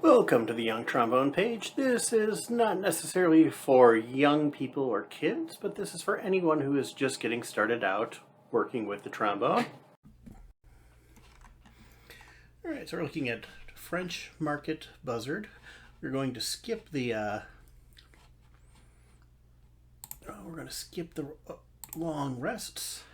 Welcome to the Young Trombone page. This is not necessarily for young people or kids, but this is for anyone who is just getting started out working with the trombone. Alright, so we're looking at French market Buzzard. We're going to skip the long rests.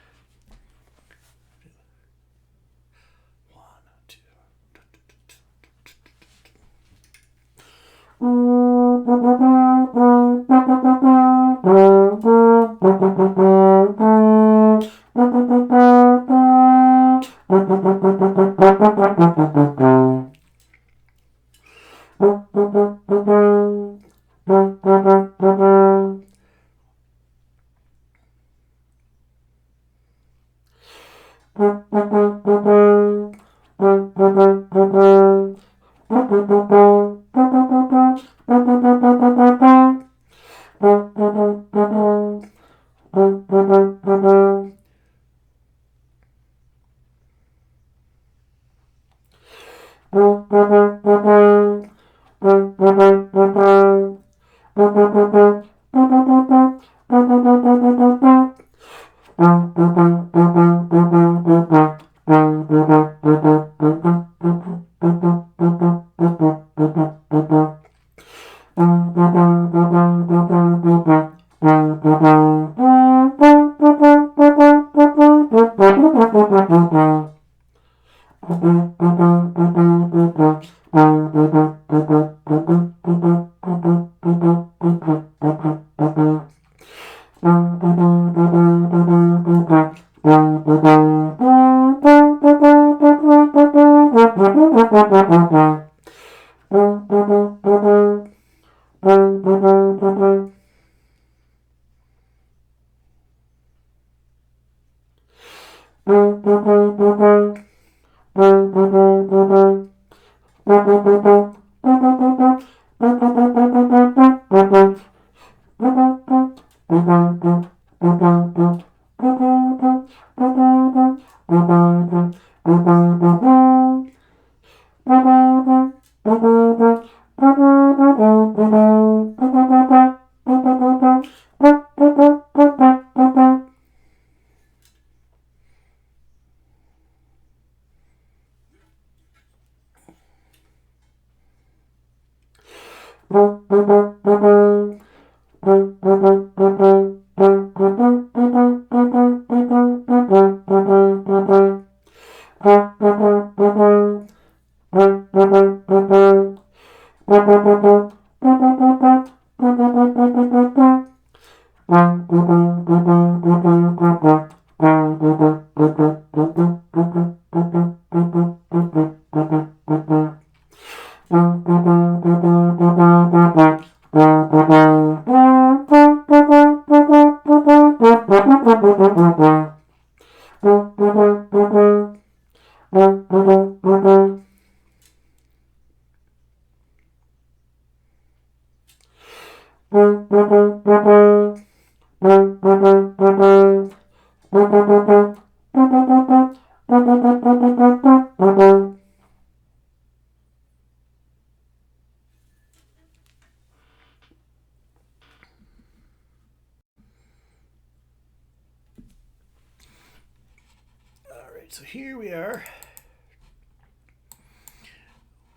So here we are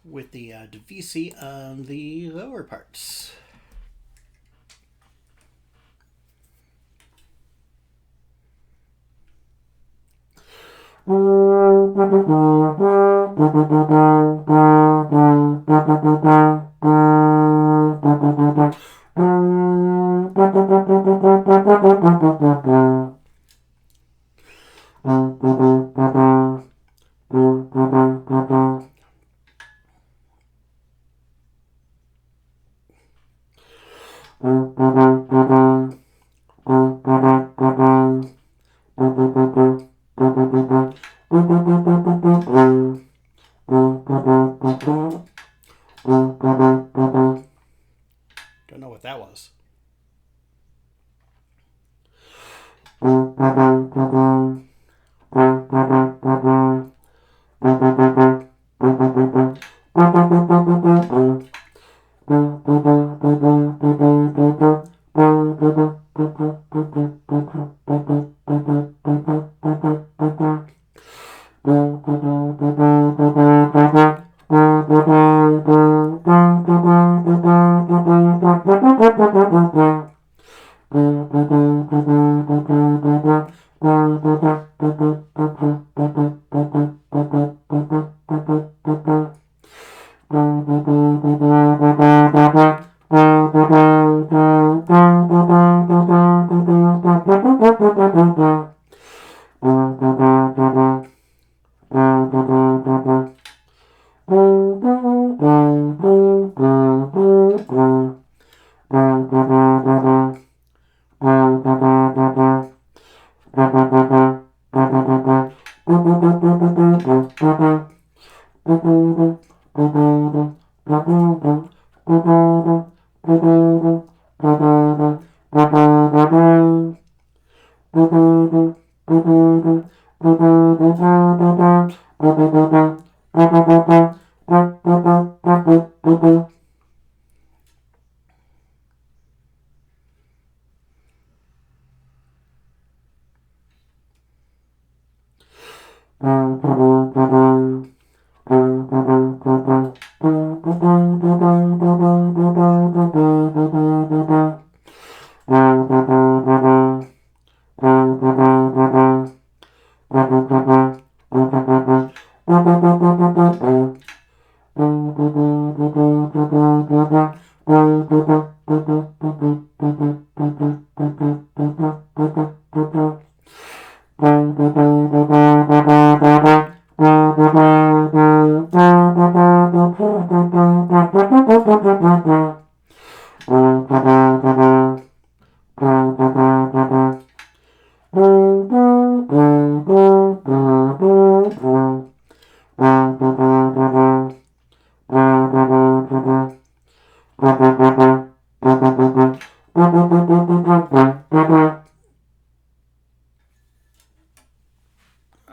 with the divisi on the lower parts. Don't know what that was.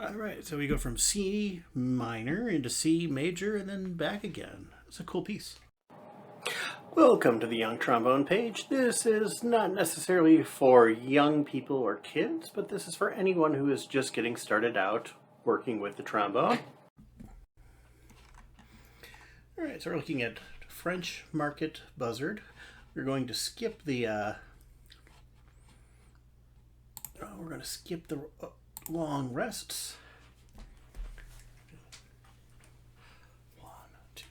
Alright, so we go from C minor into C major and then back again. It's a cool piece. Welcome to the Young Trombone page. This is not necessarily for young people or kids, but this is for anyone who is just getting started out working with the trombone. Alright, so we're looking at French Market Buzzard. We're going to skip the long rests. 1, 2.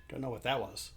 Don't know what that was.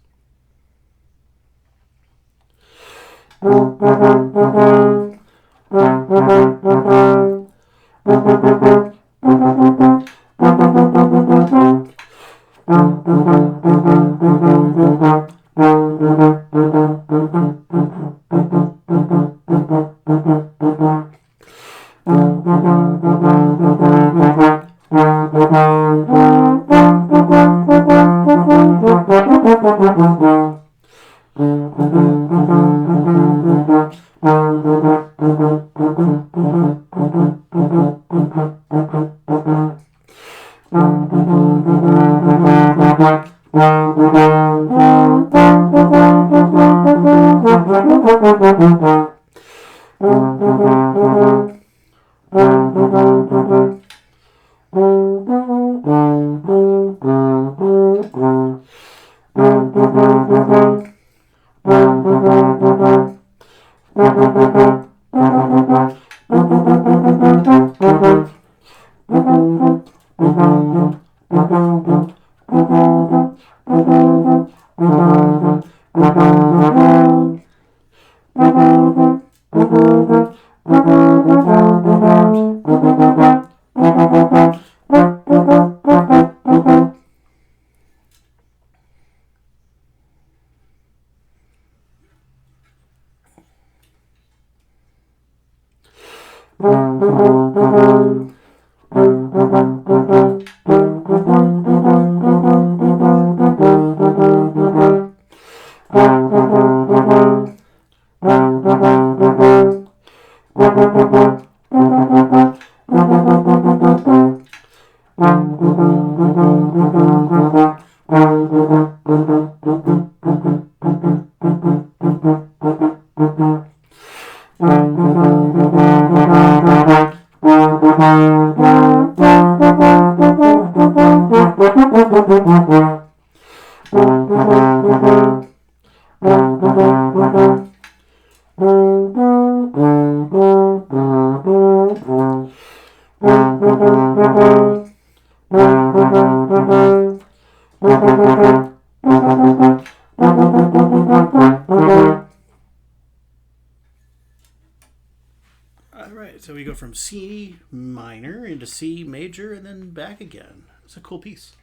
Alright, so we go from C minor into C major and then back again. It's a cool piece.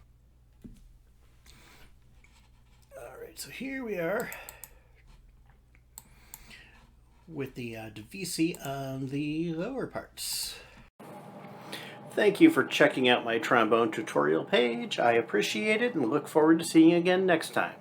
Alright, so here we are with the divisi on the lower parts. Thank you for checking out my trombone tutorial page. I appreciate it and look forward to seeing you again next time.